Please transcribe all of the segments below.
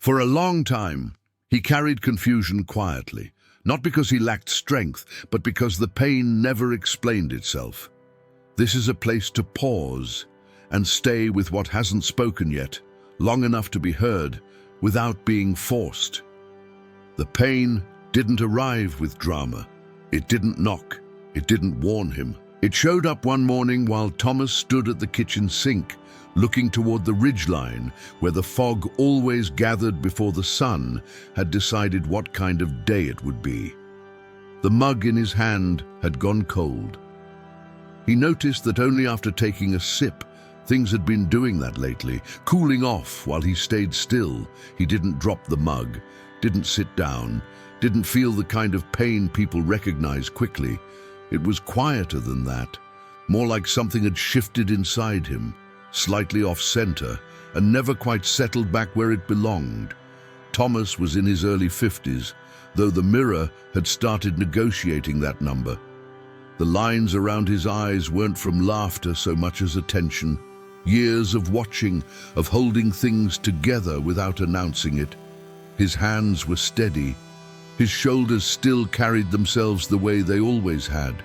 For a long time, he carried confusion quietly, not because he lacked strength, but because the pain never explained itself. This is a place to pause and stay with what hasn't spoken yet, long enough to be heard, without being forced. The pain didn't arrive with drama. It didn't knock. It didn't warn him. It showed up one morning while Thomas stood at the kitchen sink, looking toward the ridgeline where the fog always gathered before the sun had decided what kind of day it would be. The mug in his hand had gone cold. He noticed that only after taking a sip, things had been doing that lately, cooling off while he stayed still. He didn't drop the mug, didn't sit down, didn't feel the kind of pain people recognize quickly. It was quieter than that, more like something had shifted inside him, slightly off-center, and never quite settled back where it belonged. Thomas was in his early 50s, though the mirror had started negotiating that number. The lines around his eyes weren't from laughter so much as attention. Years of watching, of holding things together without announcing it. His hands were steady. His shoulders still carried themselves the way they always had.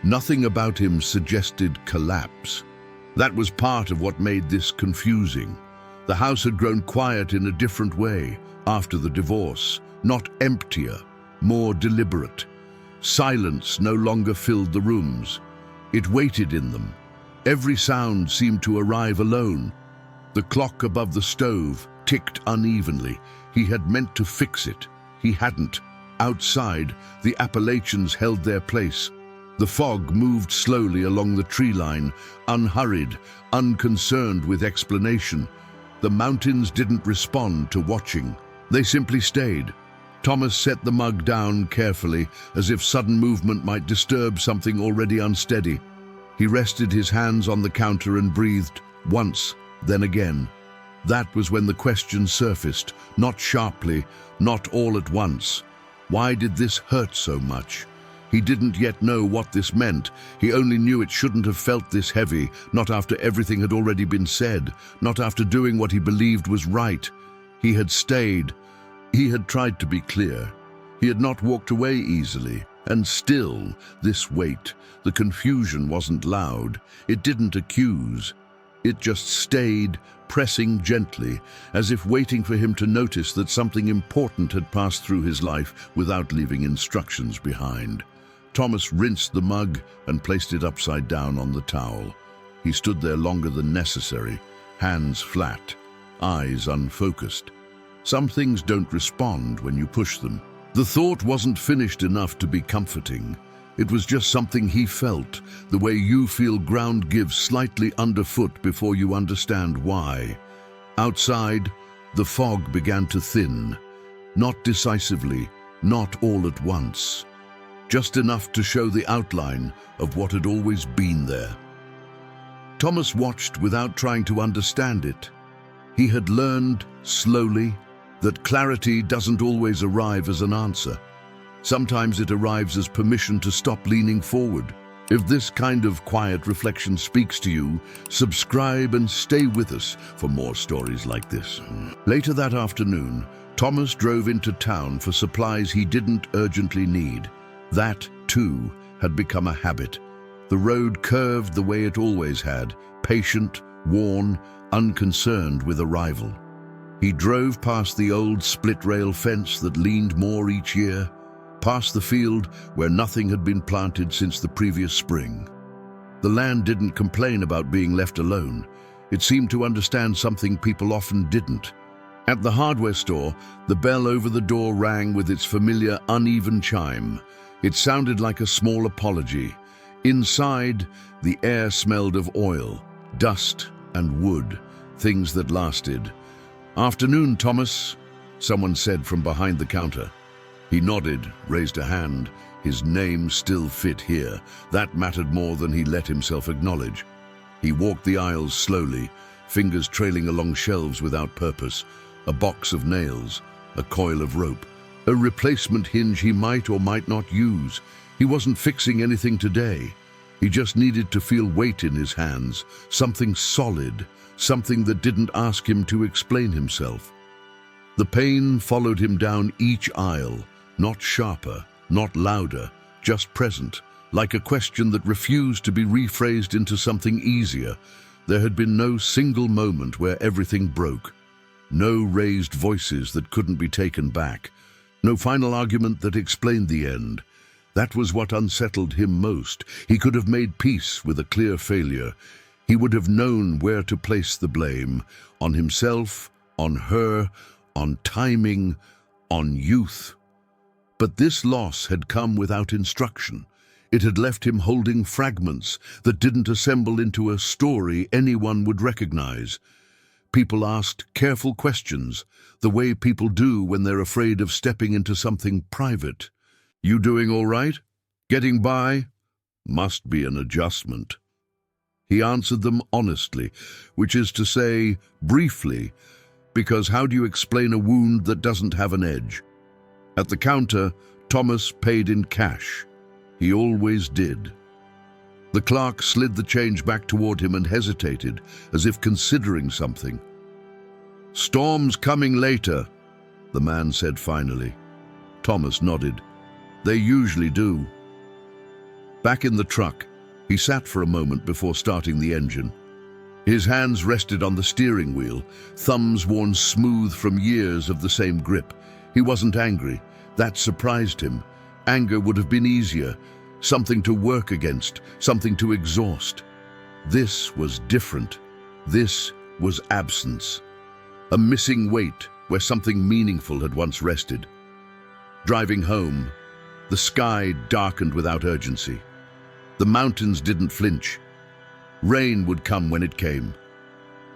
Nothing about him suggested collapse. That was part of what made this confusing. The house had grown quiet in a different way after the divorce, not emptier, more deliberate. Silence no longer filled the rooms. It waited in them. Every sound seemed to arrive alone. The clock above the stove ticked unevenly. He had meant to fix it. He hadn't. Outside, the Appalachians held their place. The fog moved slowly along the tree line, unhurried, unconcerned with explanation. The mountains didn't respond to watching. They simply stayed. Thomas set the mug down carefully, as if sudden movement might disturb something already unsteady. He rested his hands on the counter and breathed, once, then again. That was when the question surfaced, not sharply, not all at once. Why did this hurt so much? He didn't yet know what this meant. He only knew it shouldn't have felt this heavy, not after everything had already been said, not after doing what he believed was right. He had stayed. He had tried to be clear. He had not walked away easily. And still, this weight, the confusion wasn't loud. It didn't accuse. It just stayed, pressing gently, as if waiting for him to notice that something important had passed through his life without leaving instructions behind. Thomas rinsed the mug and placed it upside down on the towel. He stood there longer than necessary, hands flat, eyes unfocused. Some things don't respond when you push them. The thought wasn't finished enough to be comforting. It was just something he felt, the way you feel ground gives slightly underfoot before you understand why. Outside, the fog began to thin, not decisively, not all at once. Just enough to show the outline of what had always been there. Thomas watched without trying to understand it. He had learned, slowly, that clarity doesn't always arrive as an answer. Sometimes it arrives as permission to stop leaning forward. If this kind of quiet reflection speaks to you, subscribe and stay with us for more stories like this. Later that afternoon, Thomas drove into town for supplies he didn't urgently need. That, too, had become a habit. The road curved the way it always had, patient, worn, unconcerned with arrival. He drove past the old split-rail fence that leaned more each year, past the field where nothing had been planted since the previous spring. The land didn't complain about being left alone. It seemed to understand something people often didn't. At the hardware store, the bell over the door rang with its familiar uneven chime. It sounded like a small apology. Inside, the air smelled of oil, dust, and wood, things that lasted. "Afternoon, Thomas," someone said from behind the counter. He nodded, raised a hand. His name still fit here. That mattered more than he let himself acknowledge. He walked the aisles slowly, fingers trailing along shelves without purpose. A box of nails, a coil of rope, a replacement hinge he might or might not use. He wasn't fixing anything today. He just needed to feel weight in his hands, something solid, something that didn't ask him to explain himself. The pain followed him down each aisle, not sharper, not louder, just present, like a question that refused to be rephrased into something easier. There had been no single moment where everything broke, no raised voices that couldn't be taken back, no final argument that explained the end. That was what unsettled him most. He could have made peace with a clear failure. He would have known where to place the blame, on himself, on her, on timing, on youth. But this loss had come without instruction. It had left him holding fragments that didn't assemble into a story anyone would recognize. People asked careful questions, the way people do when they're afraid of stepping into something private. You doing all right? Getting by? Must be an adjustment. He answered them honestly, which is to say, briefly, because how do you explain a wound that doesn't have an edge? At the counter, Thomas paid in cash. He always did. The clerk slid the change back toward him and hesitated, as if considering something. "Storm's coming later," the man said finally. Thomas nodded. "They usually do." Back in the truck, he sat for a moment before starting the engine. His hands rested on the steering wheel, thumbs worn smooth from years of the same grip. He wasn't angry. That surprised him. Anger would have been easier, something to work against, something to exhaust. This was different. This was absence. A missing weight where something meaningful had once rested. Driving home, the sky darkened without urgency. The mountains didn't flinch. Rain would come when it came.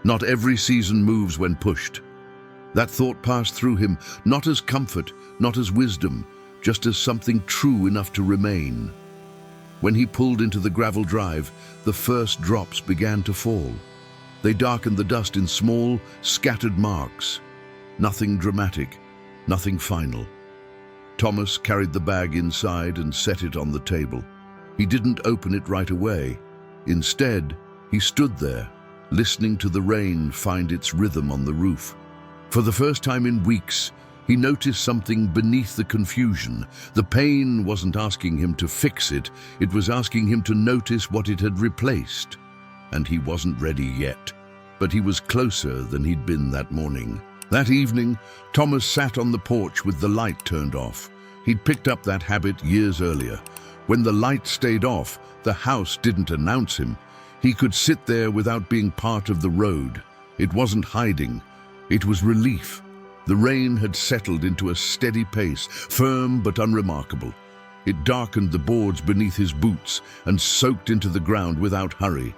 Not every season moves when pushed. That thought passed through him, not as comfort, not as wisdom, just as something true enough to remain. When he pulled into the gravel drive, the first drops began to fall. They darkened the dust in small, scattered marks. Nothing dramatic, nothing final. Thomas carried the bag inside and set it on the table. He didn't open it right away. Instead, he stood there, listening to the rain find its rhythm on the roof. For the first time in weeks, he noticed something beneath the confusion. The pain wasn't asking him to fix it, it was asking him to notice what it had replaced. And he wasn't ready yet, but he was closer than he'd been that morning. That evening, Thomas sat on the porch with the light turned off. He'd picked up that habit years earlier. When the light stayed off, the house didn't announce him. He could sit there without being part of the road. It wasn't hiding. It was relief. The rain had settled into a steady pace, firm but unremarkable. It darkened the boards beneath his boots and soaked into the ground without hurry.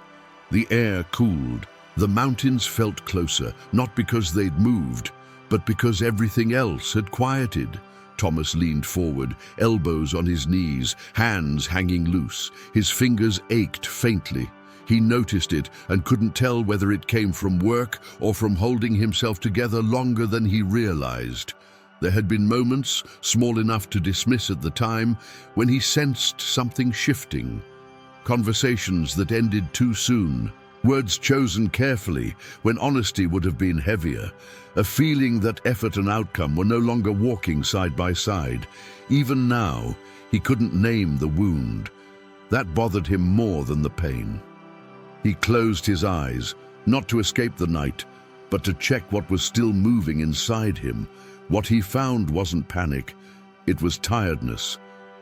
The air cooled. The mountains felt closer, not because they'd moved, but because everything else had quieted. Thomas leaned forward, elbows on his knees, hands hanging loose. His fingers ached faintly. He noticed it and couldn't tell whether it came from work or from holding himself together longer than he realized. There had been moments, small enough to dismiss at the time, when he sensed something shifting. Conversations that ended too soon. Words chosen carefully when honesty would have been heavier. A feeling that effort and outcome were no longer walking side by side. Even now, he couldn't name the wound. That bothered him more than the pain. He closed his eyes, not to escape the night, but to check what was still moving inside him. What he found wasn't panic. It was tiredness.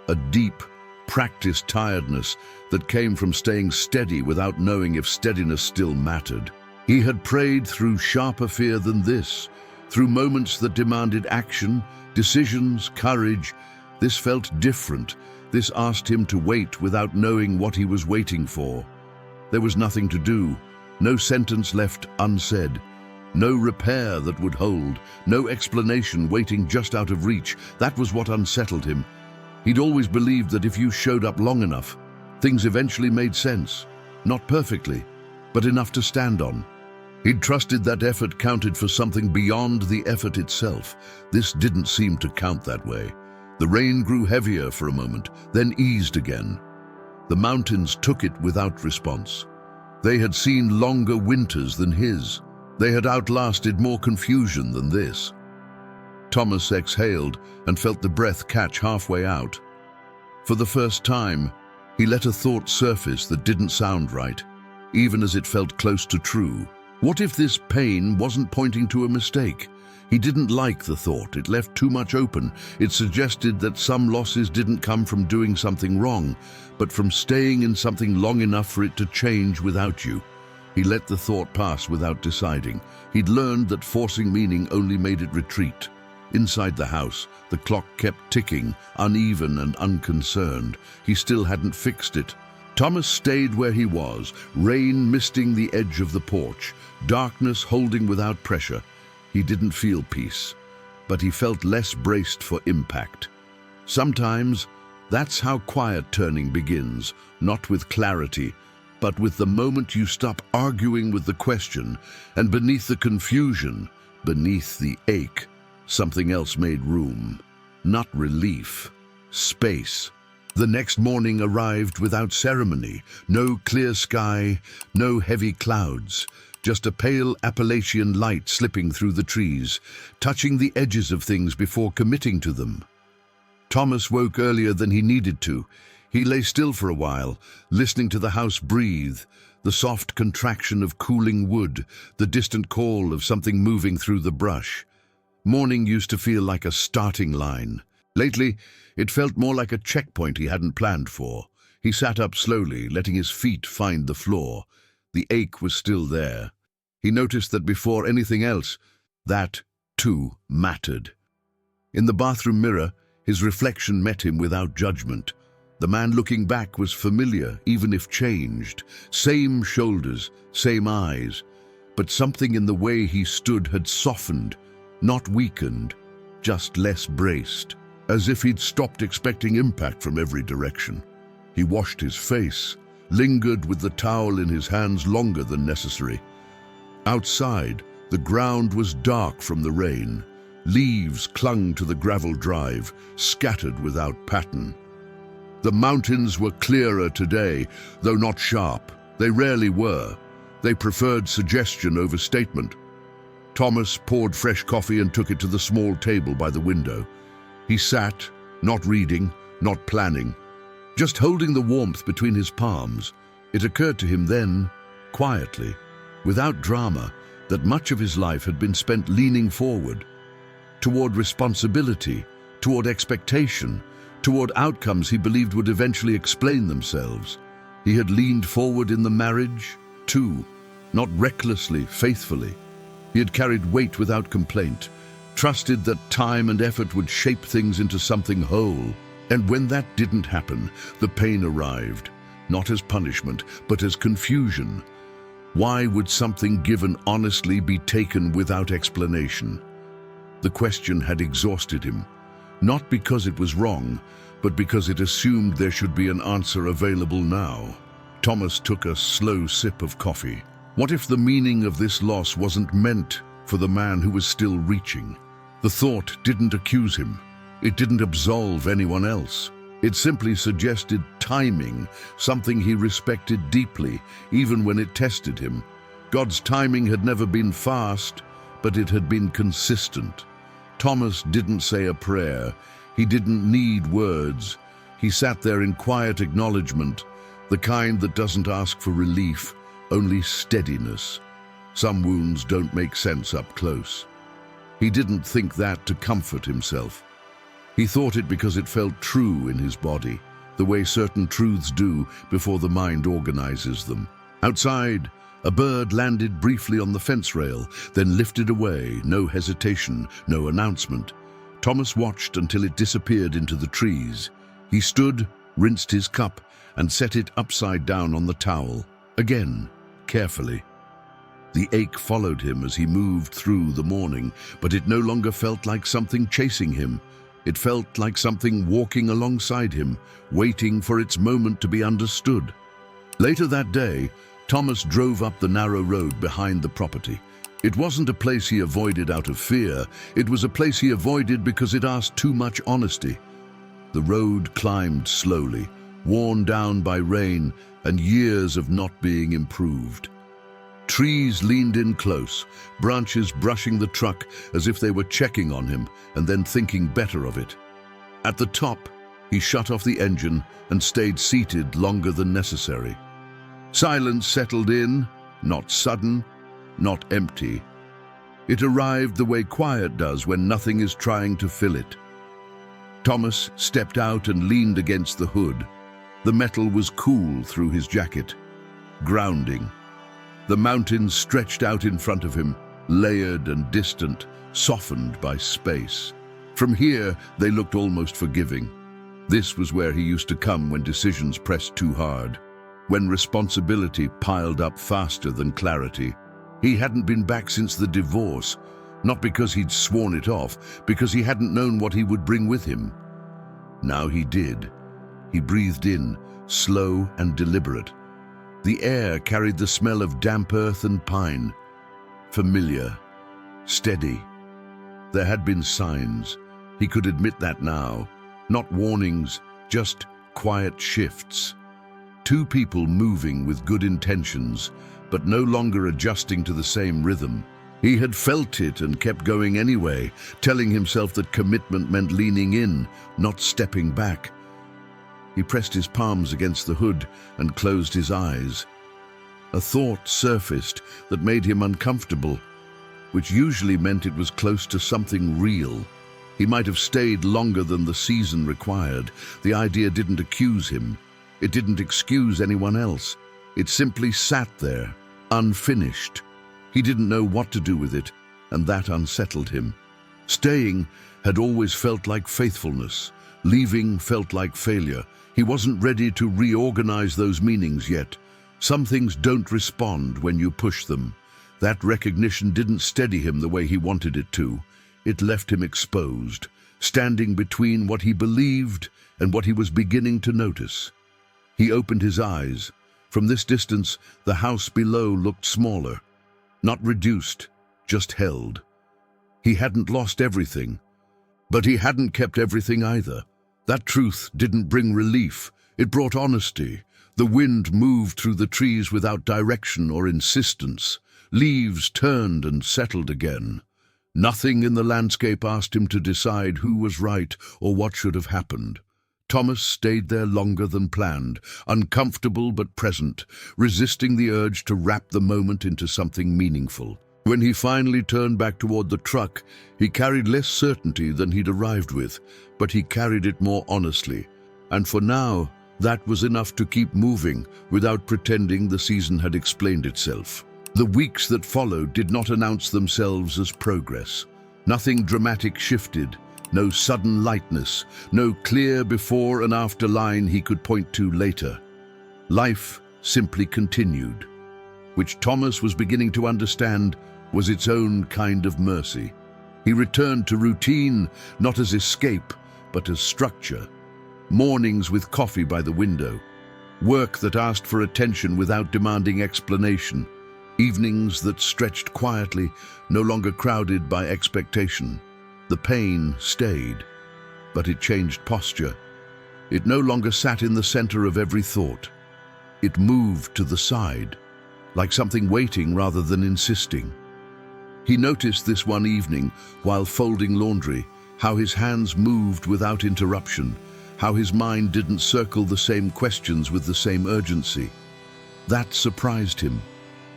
A deep, practiced tiredness that came from staying steady without knowing if steadiness still mattered. He had prayed through sharper fear than this, through moments that demanded action, decisions, courage. This felt different. This asked him to wait without knowing what he was waiting for. There was nothing to do, no sentence left unsaid, no repair that would hold, no explanation waiting just out of reach. That was what unsettled him. He'd always believed that if you showed up long enough, things eventually made sense. Not perfectly, but enough to stand on. He'd trusted that effort counted for something beyond the effort itself. This didn't seem to count that way. The rain grew heavier for a moment, then eased again. The mountains took it without response. They had seen longer winters than his. They had outlasted more confusion than this. Thomas exhaled and felt the breath catch halfway out. For the first time, he let a thought surface that didn't sound right, even as it felt close to true. What if this pain wasn't pointing to a mistake? He didn't like the thought. It left too much open. It suggested that some losses didn't come from doing something wrong, but from staying in something long enough for it to change without you. He let the thought pass without deciding. He'd learned that forcing meaning only made it retreat. Inside the house, the clock kept ticking, uneven and unconcerned. He still hadn't fixed it. Thomas stayed where he was, rain misting the edge of the porch, darkness holding without pressure. He didn't feel peace, but he felt less braced for impact. Sometimes, that's how quiet turning begins, not with clarity, but with the moment you stop arguing with the question, and beneath the confusion, beneath the ache, something else made room. Not relief, space. The next morning arrived without ceremony. No clear sky, no heavy clouds. Just a pale Appalachian light slipping through the trees, touching the edges of things before committing to them. Thomas woke earlier than he needed to. He lay still for a while, listening to the house breathe, the soft contraction of cooling wood, the distant call of something moving through the brush. Morning used to feel like a starting line. Lately, it felt more like a checkpoint he hadn't planned for. He sat up slowly, letting his feet find the floor. The ache was still there. He noticed that before anything else, that, too, mattered. In the bathroom mirror, his reflection met him without judgment. The man looking back was familiar, even if changed. Same shoulders, same eyes. But something in the way he stood had softened, not weakened, just less braced. As if he'd stopped expecting impact from every direction. He washed his face, lingered with the towel in his hands longer than necessary. Outside, the ground was dark from the rain. Leaves clung to the gravel drive, scattered without pattern. The mountains were clearer today, though not sharp. They rarely were. They preferred suggestion over statement. Thomas poured fresh coffee and took it to the small table by the window. He sat, not reading, not planning, just holding the warmth between his palms. It occurred to him then, quietly, without drama, that much of his life had been spent leaning forward, toward responsibility, toward expectation, toward outcomes he believed would eventually explain themselves. He had leaned forward in the marriage, too, not recklessly, faithfully. He had carried weight without complaint, trusted that time and effort would shape things into something whole. And when that didn't happen, the pain arrived, not as punishment, but as confusion. Why would something given honestly be taken without explanation? The question had exhausted him, not because it was wrong, but because it assumed there should be an answer available now. Thomas took a slow sip of coffee. What if the meaning of this loss wasn't meant for the man who was still reaching? The thought didn't accuse him. It didn't absolve anyone else. It simply suggested timing, something he respected deeply, even when it tested him. God's timing had never been fast, but it had been consistent. Thomas didn't say a prayer. He didn't need words. He sat there in quiet acknowledgement, the kind that doesn't ask for relief, only steadiness. Some wounds don't make sense up close. He didn't think that to comfort himself. He thought it because it felt true in his body, the way certain truths do before the mind organizes them. Outside, a bird landed briefly on the fence rail, then lifted away, no hesitation, no announcement. Thomas watched until it disappeared into the trees. He stood, rinsed his cup, and set it upside down on the towel, again, carefully. The ache followed him as he moved through the morning, but it no longer felt like something chasing him. It felt like something walking alongside him, waiting for its moment to be understood. Later that day, Thomas drove up the narrow road behind the property. It wasn't a place he avoided out of fear. It was a place he avoided because it asked too much honesty. The road climbed slowly, worn down by rain and years of not being improved. trees leaned in close, branches brushing the truck as if they were checking on him and then thinking better of it. At the top, he shut off the engine and stayed seated longer than necessary. Silence settled in, not sudden, not empty. It arrived the way quiet does when nothing is trying to fill it. Thomas stepped out and leaned against the hood. The metal was cool through his jacket, grounding. The mountains stretched out in front of him, layered and distant, softened by space. From here, they looked almost forgiving. This was where he used to come when decisions pressed too hard, when responsibility piled up faster than clarity. He hadn't been back since the divorce, not because he'd sworn it off, because he hadn't known what he would bring with him. Now he did. He breathed in, slow and deliberate. The air carried the smell of damp earth and pine. Familiar, steady. There had been signs. He could admit that now. Not warnings, just quiet shifts. Two people moving with good intentions, but no longer adjusting to the same rhythm. He had felt it and kept going anyway, telling himself that commitment meant leaning in, not stepping back. He pressed his palms against the hood and closed his eyes. A thought surfaced that made him uncomfortable, which usually meant it was close to something real. He might have stayed longer than the season required. The idea didn't accuse him. It didn't excuse anyone else. It simply sat there, unfinished. He didn't know what to do with it, and that unsettled him. Staying had always felt like faithfulness. Leaving felt like failure. He wasn't ready to reorganize those meanings yet. Some things don't respond when you push them. That recognition didn't steady him the way he wanted it to. It left him exposed, standing between what he believed and what he was beginning to notice. He opened his eyes. From this distance, the house below looked smaller. Not reduced, just held. He hadn't lost everything, but he hadn't kept everything either. That truth didn't bring relief. It brought honesty. The wind moved through the trees without direction or insistence. Leaves turned and settled again. Nothing in the landscape asked him to decide who was right or what should have happened. Thomas stayed there longer than planned, uncomfortable but present, resisting the urge to wrap the moment into something meaningful. When he finally turned back toward the truck, he carried less certainty than he'd arrived with, but he carried it more honestly. And for now, that was enough to keep moving without pretending the season had explained itself. The weeks that followed did not announce themselves as progress. Nothing dramatic shifted, no sudden lightness, no clear before and after line he could point to later. Life simply continued, which Thomas was beginning to understand was its own kind of mercy. He returned to routine, not as escape, but as structure. Mornings with coffee by the window. Work that asked for attention without demanding explanation. Evenings that stretched quietly, no longer crowded by expectation. The pain stayed, but it changed posture. It no longer sat in the center of every thought. It moved to the side, like something waiting rather than insisting. He noticed this one evening, while folding laundry, how his hands moved without interruption, how his mind didn't circle the same questions with the same urgency. That surprised him.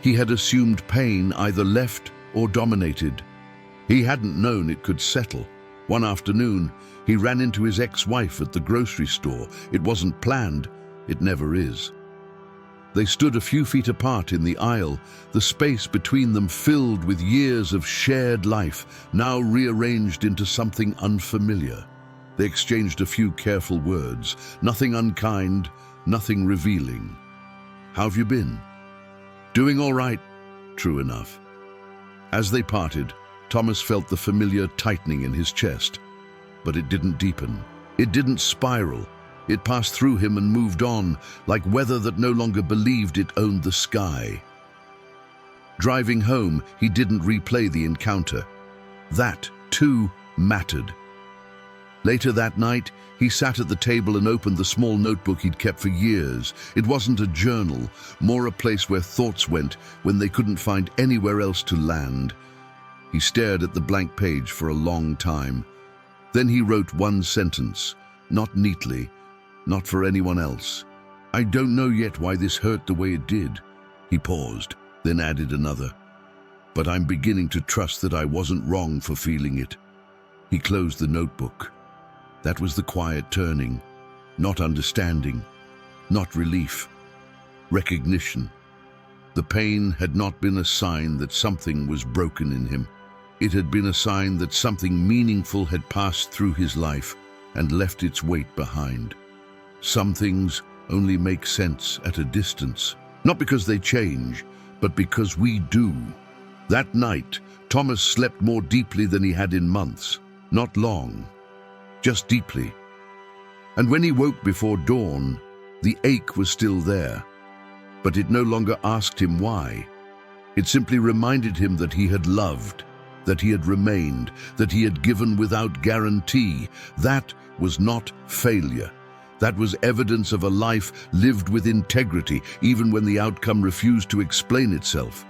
He had assumed pain either left or dominated. He hadn't known it could settle. One afternoon, he ran into his ex-wife at the grocery store. It wasn't planned. It never is. They stood a few feet apart in the aisle, the space between them filled with years of shared life, now rearranged into something unfamiliar. They exchanged a few careful words, nothing unkind, nothing revealing. "How have you been?" "Doing all right." True enough. As they parted, Thomas felt the familiar tightening in his chest, but it didn't deepen. It didn't spiral. It passed through him and moved on, like weather that no longer believed it owned the sky. Driving home, he didn't replay the encounter. That, too, mattered. Later that night, he sat at the table and opened the small notebook he'd kept for years. It wasn't a journal, more a place where thoughts went when they couldn't find anywhere else to land. He stared at the blank page for a long time. Then he wrote one sentence, not neatly, not for anyone else. "I don't know yet why this hurt the way it did." He paused, then added another. "But I'm beginning to trust that I wasn't wrong for feeling it." He closed the notebook. That was the quiet turning. Not understanding, not relief. Recognition. The pain had not been a sign that something was broken in him. It had been a sign that something meaningful had passed through his life and left its weight behind. Some things only make sense at a distance, not because they change, but because we do. That night, Thomas slept more deeply than he had in months. Not long, just deeply. And when he woke before dawn, the ache was still there, but it no longer asked him why. It simply reminded him that he had loved, that he had remained, that he had given without guarantee. That was not failure. That was evidence of a life lived with integrity, even when the outcome refused to explain itself.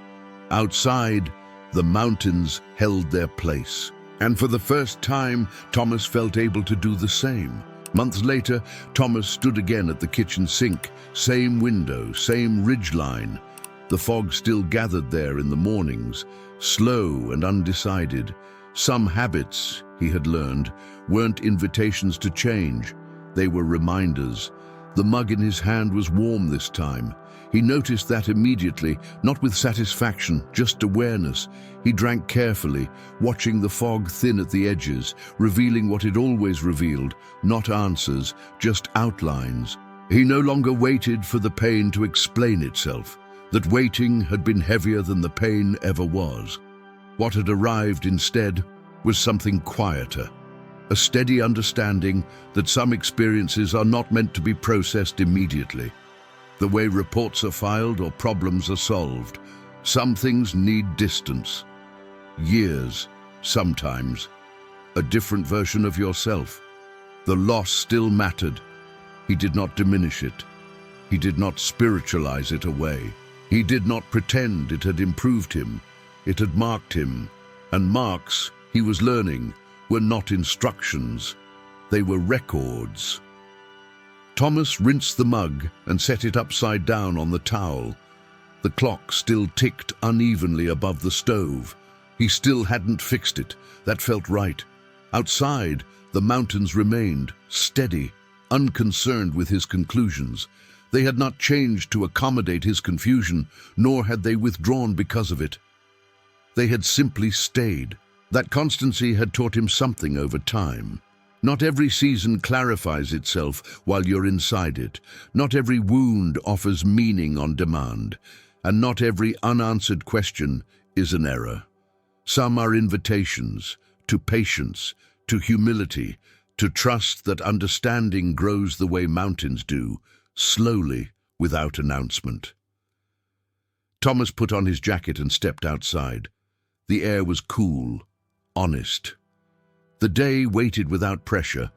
Outside, the mountains held their place. And for the first time, Thomas felt able to do the same. Months later, Thomas stood again at the kitchen sink. Same window, same ridgeline. The fog still gathered there in the mornings, slow and undecided. Some habits, he had learned, weren't invitations to change. They were reminders. The mug in his hand was warm this time. He noticed that immediately, not with satisfaction, just awareness. He drank carefully, watching the fog thin at the edges, revealing what it always revealed, not answers, just outlines. He no longer waited for the pain to explain itself. That waiting had been heavier than the pain ever was. What had arrived instead was something quieter. A steady understanding that some experiences are not meant to be processed immediately. The way reports are filed or problems are solved. Some things need distance. Years, sometimes. A different version of yourself. The loss still mattered. He did not diminish it. He did not spiritualize it away. He did not pretend it had improved him. It had marked him. And marks, he was learning, were not instructions. They were records. Thomas rinsed the mug and set it upside down on the towel. The clock still ticked unevenly above the stove. He still hadn't fixed it. That felt right. Outside, the mountains remained, steady, unconcerned with his conclusions. They had not changed to accommodate his confusion, nor had they withdrawn because of it. They had simply stayed. That constancy had taught him something over time. Not every season clarifies itself while you're inside it. Not every wound offers meaning on demand. And not every unanswered question is an error. Some are invitations to patience, to humility, to trust that understanding grows the way mountains do, slowly, without announcement. Thomas put on his jacket and stepped outside. The air was cool, honest. The day waited without pressure.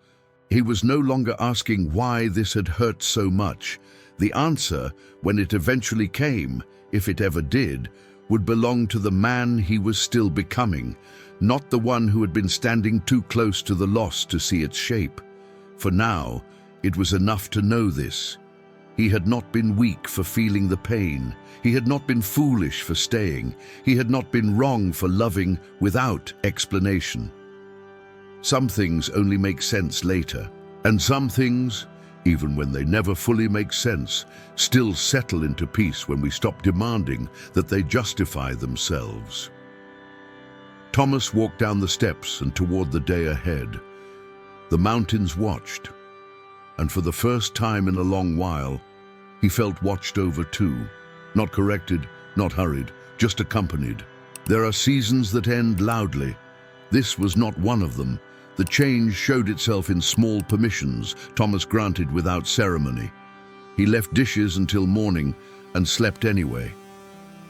He was no longer asking why this had hurt so much. The answer, when it eventually came, if it ever did, would belong to the man he was still becoming, not the one who had been standing too close to the loss to see its shape. For now, it was enough to know this. He had not been weak for feeling the pain. He had not been foolish for staying. He had not been wrong for loving without explanation. Some things only make sense later, and some things, even when they never fully make sense, still settle into peace when we stop demanding that they justify themselves. Thomas walked down the steps and toward the day ahead. The mountains watched, and for the first time in a long while, he felt watched over too. Not corrected, not hurried, just accompanied. There are seasons that end loudly. This was not one of them. The change showed itself in small permissions Thomas granted without ceremony. He left dishes until morning and slept anyway.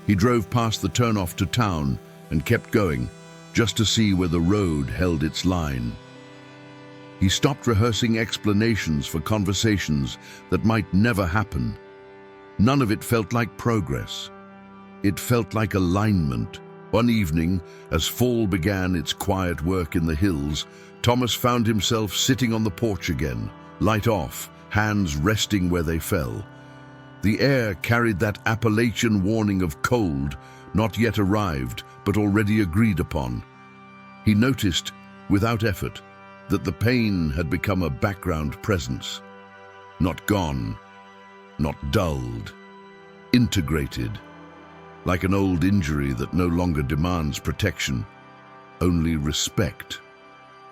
He drove past the turnoff to town and kept going, just to see where the road held its line. He stopped rehearsing explanations for conversations that might never happen. None of it felt like progress. It felt like alignment. One evening, as fall began its quiet work in the hills, Thomas found himself sitting on the porch again, light off, hands resting where they fell. The air carried that Appalachian warning of cold, not yet arrived, but already agreed upon. He noticed, without effort, that the pain had become a background presence. Not gone, not dulled, integrated, like an old injury that no longer demands protection, only respect.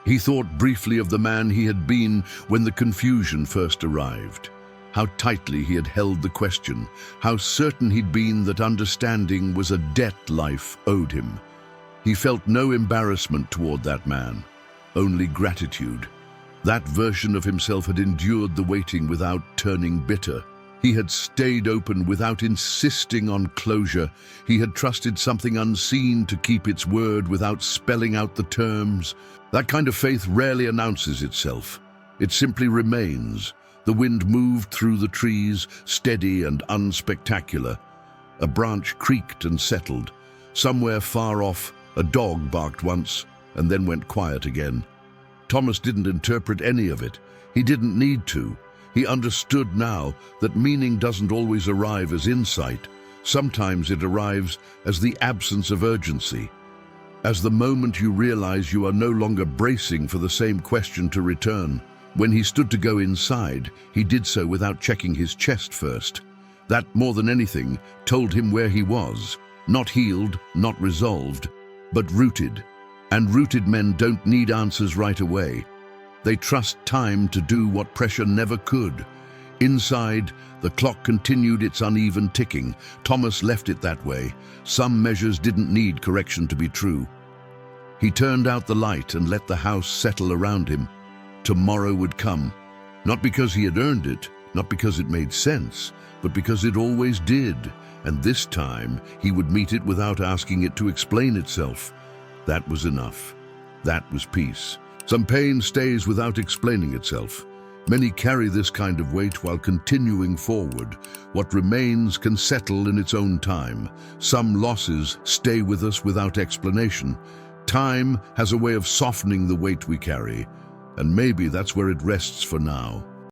He thought briefly of the man he had been when the confusion first arrived, how tightly he had held the question, how certain he'd been that understanding was a debt life owed him. He felt no embarrassment toward that man, only gratitude. That version of himself had endured the waiting without turning bitter. He had stayed open without insisting on closure. He had trusted something unseen to keep its word without spelling out the terms. That kind of faith rarely announces itself. It simply remains. The wind moved through the trees, steady and unspectacular. A branch creaked and settled. Somewhere far off, a dog barked once and then went quiet again. Thomas didn't interpret any of it. He didn't need to. He understood now that meaning doesn't always arrive as insight. Sometimes it arrives as the absence of urgency, as the moment you realize you are no longer bracing for the same question to return. When he stood to go inside, he did so without checking his chest first. That, more than anything, told him where he was. Not healed, not resolved, but rooted. And rooted men don't need answers right away. They trust time to do what pressure never could. Inside, the clock continued its uneven ticking. Thomas left it that way. Some measures didn't need correction to be true. He turned out the light and let the house settle around him. Tomorrow would come, not because he had earned it, not because it made sense, but because it always did. And this time, he would meet it without asking it to explain itself. That was enough. That was peace. Some pain stays without explaining itself. Many carry this kind of weight while continuing forward. What remains can settle in its own time. Some losses stay with us without explanation. Time has a way of softening the weight we carry, and maybe that's where it rests for now.